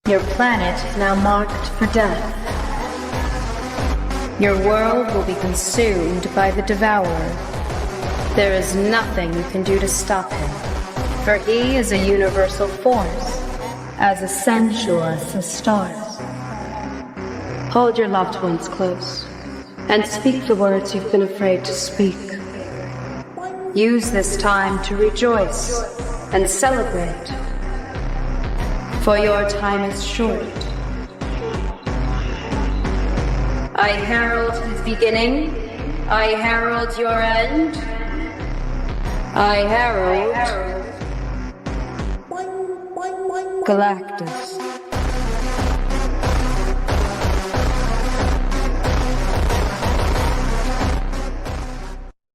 Your planet now marked for death. Your world will be consumed by the Devourer. There is nothing you can do to stop him, for he is a universal force, as essential as the stars. Hold your loved ones close, and speak the words you've been afraid to speak. Use this time to rejoice and celebrate, for your time is short. I herald his beginning, I herald your end, I herald Galactus.